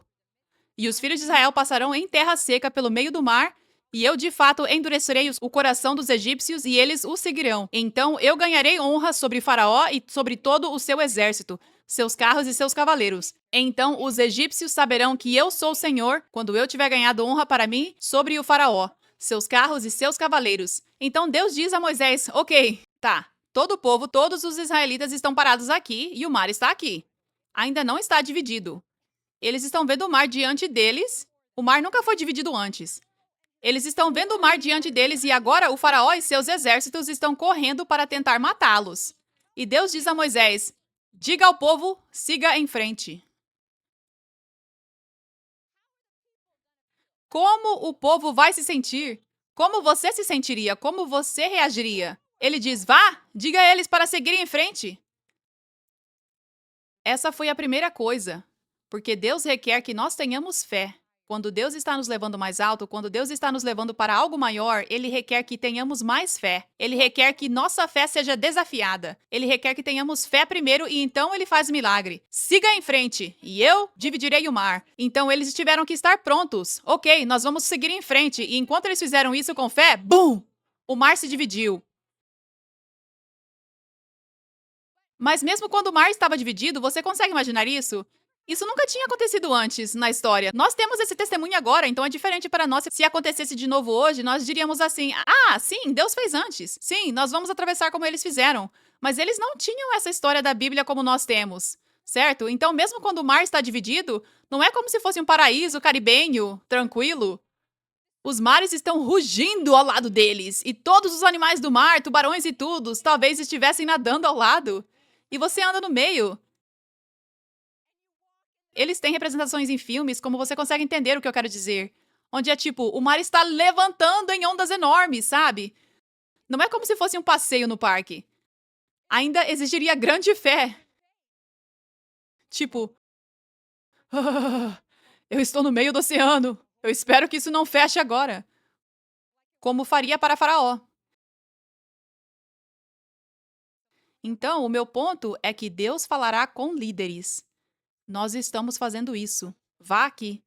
E os filhos de Israel passarão em terra seca pelo meio do mar, e eu de fato endurecerei o coração dos egípcios e eles o seguirão. Então eu ganharei honra sobre Faraó e sobre todo o seu exército. seus carros e seus cavaleiros. Então os egípcios saberão que eu sou o Senhor quando eu tiver ganhado honra para mim sobre o faraó, seus carros e seus cavaleiros. Então Deus diz a Moisés, ok, tá, todo o povo, todos os israelitas estão parados aqui e o mar está aqui. Ainda não está dividido. Eles estão vendo o mar diante deles. O mar nunca foi dividido antes. Eles estão vendo o mar diante deles e agora o faraó e seus exércitos estão correndo para tentar matá-los. E Deus diz a Moisés, diga ao povo, siga em frente. Como o povo vai se sentir? Como você se sentiria? Como você reagiria? Ele diz, vá, diga a eles para seguirem em frente. Essa foi a primeira coisa, porque Deus requer que nós tenhamos fé. Quando Deus está nos levando mais alto, quando Deus está nos levando para algo maior, Ele requer que tenhamos mais fé. Ele requer que nossa fé seja desafiada. Ele requer que tenhamos fé primeiro e então Ele faz milagre. Siga em frente e eu dividirei o mar. Então eles tiveram que estar prontos. Ok, nós vamos seguir em frente. E enquanto eles fizeram isso com fé, bum! O mar se dividiu. Mas mesmo quando o mar estava dividido, você consegue imaginar isso? Isso nunca tinha acontecido antes na história. Nós temos esse testemunho agora, então é diferente para nós. Se acontecesse de novo hoje, nós diríamos assim: ah, sim, Deus fez antes. Sim, nós vamos atravessar como eles fizeram. Mas eles não tinham essa história da Bíblia como nós temos, certo? Então, mesmo quando o mar está dividido, não é como se fosse um paraíso caribenho, tranquilo. Os mares estão rugindo ao lado deles, e todos os animais do mar, tubarões e tudo, talvez estivessem nadando ao lado. E você anda no meio. Eles têm representações em filmes, como você consegue entender o que eu quero dizer. Onde é tipo, o mar está levantando em ondas enormes, sabe? Não é como se fosse um passeio no parque. Ainda exigiria grande fé. Tipo, eu estou no meio do oceano. Eu espero que isso não feche agora. Como faria para Faraó. Então, o meu ponto é que Deus falará com líderes. Nós estamos fazendo isso. Vá aqui.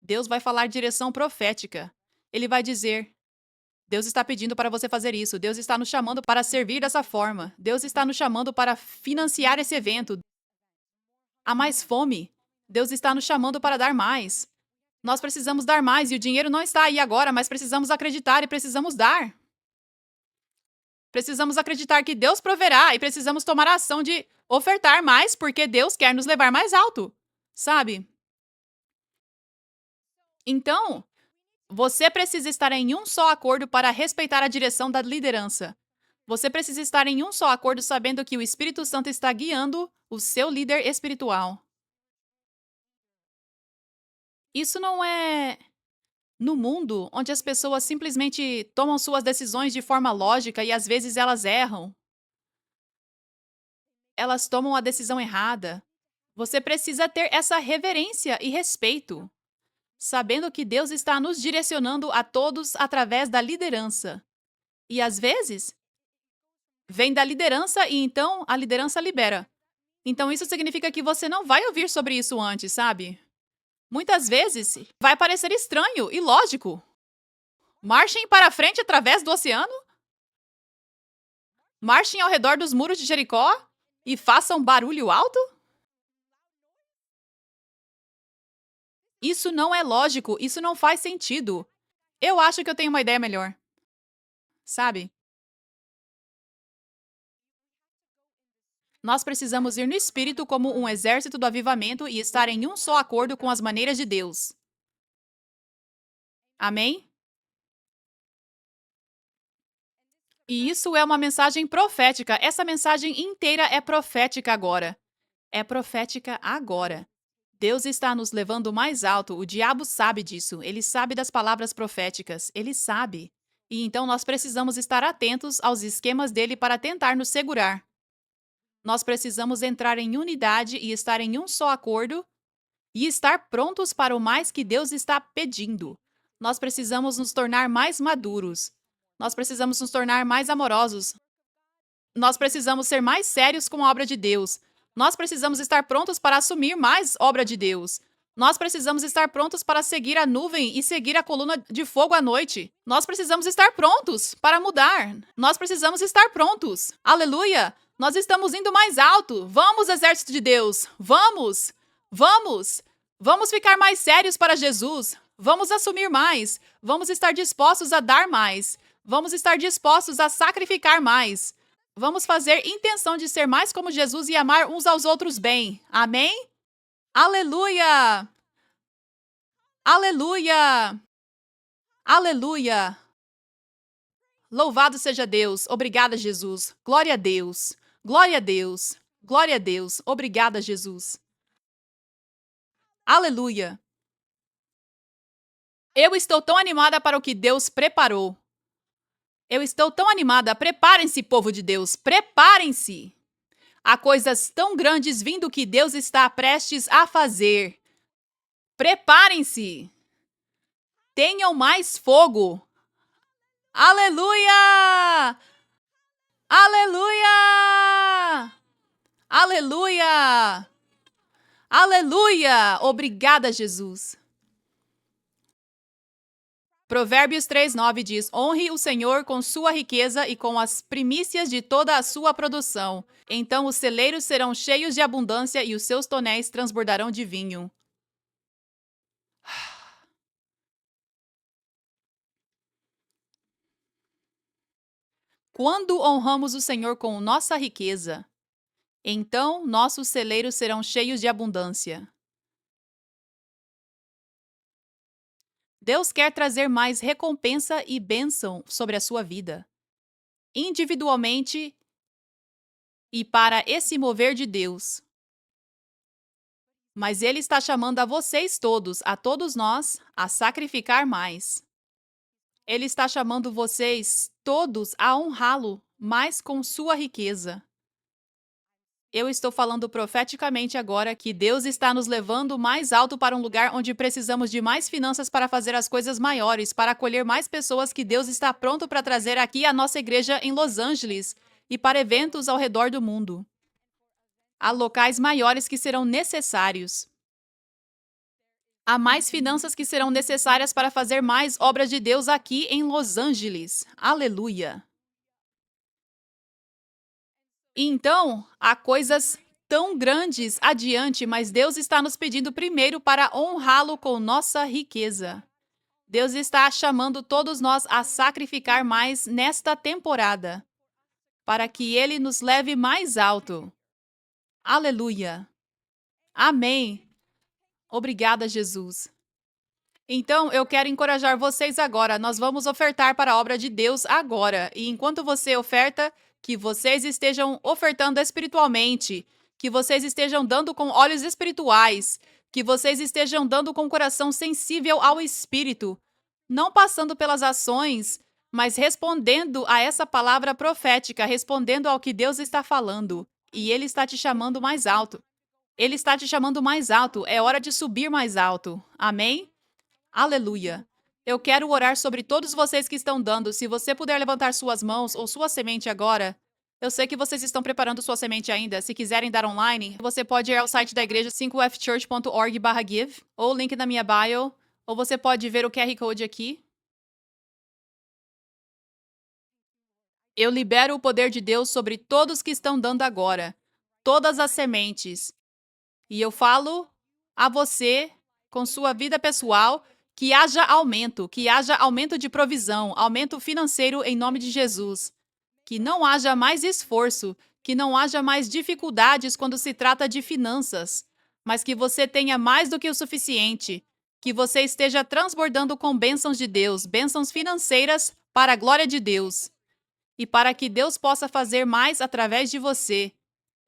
Deus vai falar direção profética. Ele vai dizer: Deus está pedindo para você fazer isso. Deus está nos chamando para servir dessa forma. Deus está nos chamando para financiar esse evento. Há mais fome. Deus está nos chamando para dar mais. Nós precisamos dar mais e o dinheiro não está aí agora, mas precisamos acreditar e precisamos dar. Precisamos acreditar que Deus proverá e precisamos tomar a ação de ofertar mais porque Deus quer nos levar mais alto, sabe? Então, você precisa estar em um só acordo para respeitar a direção da liderança. Você precisa estar em um só acordo sabendo que o Espírito Santo está guiando o seu líder espiritual. Isso não é no mundo onde as pessoas simplesmente tomam suas decisões de forma lógica e às vezes elas erram. Elas tomam a decisão errada. Você precisa ter essa reverência e respeito, sabendo que Deus está nos direcionando a todos através da liderança. E às vezes, vem da liderança e então a liderança libera. Então isso significa que você não vai ouvir sobre isso antes, sabe? Muitas vezes vai parecer estranho e lógico. Marchem para frente através do oceano? Marchem ao redor dos muros de Jericó e façam barulho alto? Isso não é lógico, isso não faz sentido. Eu acho que eu tenho uma ideia melhor. Sabe? Nós precisamos ir no espírito como um exército do avivamento e estar em um só acordo com as maneiras de Deus. Amém? E isso é uma mensagem profética. Essa mensagem inteira é profética agora. É profética agora. Deus está nos levando mais alto. O diabo sabe disso. Ele sabe das palavras proféticas. Ele sabe. E então nós precisamos estar atentos aos esquemas dele para tentar nos segurar. Nós precisamos entrar em unidade e estar em um só acordo e estar prontos para o mais que Deus está pedindo. Nós precisamos nos tornar mais maduros. Nós precisamos nos tornar mais amorosos. Nós precisamos ser mais sérios com a obra de Deus. Nós precisamos estar prontos para assumir mais obra de Deus. Nós precisamos estar prontos para seguir a nuvem e seguir a coluna de fogo à noite. Nós precisamos estar prontos para mudar. Nós precisamos estar prontos. Aleluia! Nós estamos indo mais alto. Vamos, exército de Deus. Vamos! Vamos! Vamos ficar mais sérios para Jesus. Vamos assumir mais. Vamos estar dispostos a dar mais. Vamos estar dispostos a sacrificar mais. Vamos fazer intenção de ser mais como Jesus e amar uns aos outros bem. Amém? Aleluia! Aleluia! Aleluia! Louvado seja Deus. Obrigada, Jesus. Glória a Deus. Glória a Deus. Glória a Deus. Obrigada, Jesus. Aleluia. Eu estou tão animada para o que Deus preparou. Eu estou tão animada. Preparem-se, povo de Deus. Preparem-se. Há coisas tão grandes vindo que Deus está prestes a fazer. Preparem-se. Tenham mais fogo. Aleluia! Aleluia! Aleluia! Aleluia! Obrigada, Jesus. Provérbios 3:9 diz: honre o Senhor com sua riqueza e com as primícias de toda a sua produção. Então os celeiros serão cheios de abundância e os seus tonéis transbordarão de vinho. Quando honramos o Senhor com nossa riqueza, então nossos celeiros serão cheios de abundância. Deus quer trazer mais recompensa e bênção sobre a sua vida, individualmente e para esse mover de Deus. Mas Ele está chamando a vocês todos, a todos nós, a sacrificar mais. Ele está chamando vocês todos a honrá-lo mais com sua riqueza. Eu estou falando profeticamente agora que Deus está nos levando mais alto para um lugar onde precisamos de mais finanças para fazer as coisas maiores, para acolher mais pessoas que Deus está pronto para trazer aqui à nossa igreja em Los Angeles e para eventos ao redor do mundo. Há locais maiores que serão necessários. Há mais finanças que serão necessárias para fazer mais obras de Deus aqui em Los Angeles. Aleluia! Então, há coisas tão grandes adiante, mas Deus está nos pedindo primeiro para honrá-lo com nossa riqueza. Deus está chamando todos nós a sacrificar mais nesta temporada, para que Ele nos leve mais alto. Aleluia! Amém! Obrigada, Jesus. Então, eu quero encorajar vocês agora. Nós vamos ofertar para a obra de Deus agora. E enquanto você oferta, que vocês estejam ofertando espiritualmente, que vocês estejam dando com olhos espirituais, que vocês estejam dando com o coração sensível ao Espírito, não passando pelas ações, mas respondendo a essa palavra profética, respondendo ao que Deus está falando. E Ele está te chamando mais alto. Ele está te chamando mais alto. É hora de subir mais alto. Amém? Aleluia. Eu quero orar sobre todos vocês que estão dando. Se você puder levantar suas mãos ou sua semente agora. Eu sei que vocês estão preparando sua semente ainda. Se quiserem dar online, você pode ir ao site da igreja 5fchurch.org/give ou o link na minha bio, ou você pode ver o QR Code aqui. Eu libero o poder de Deus sobre todos que estão dando agora, todas as sementes. E eu falo a você, com sua vida pessoal, que haja aumento de provisão, aumento financeiro em nome de Jesus. Que não haja mais esforço, que não haja mais dificuldades quando se trata de finanças, mas que você tenha mais do que o suficiente, que você esteja transbordando com bênçãos de Deus, bênçãos financeiras para a glória de Deus. E para que Deus possa fazer mais através de você,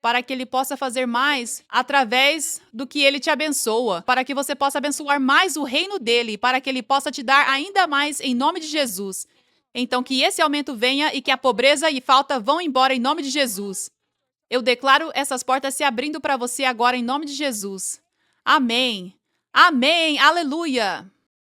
para que Ele possa fazer mais através do que Ele te abençoa, para que você possa abençoar mais o reino dEle, para que Ele possa te dar ainda mais em nome de Jesus. Então, que esse aumento venha e que a pobreza e falta vão embora em nome de Jesus. Eu declaro essas portas se abrindo para você agora em nome de Jesus. Amém. Amém. Aleluia.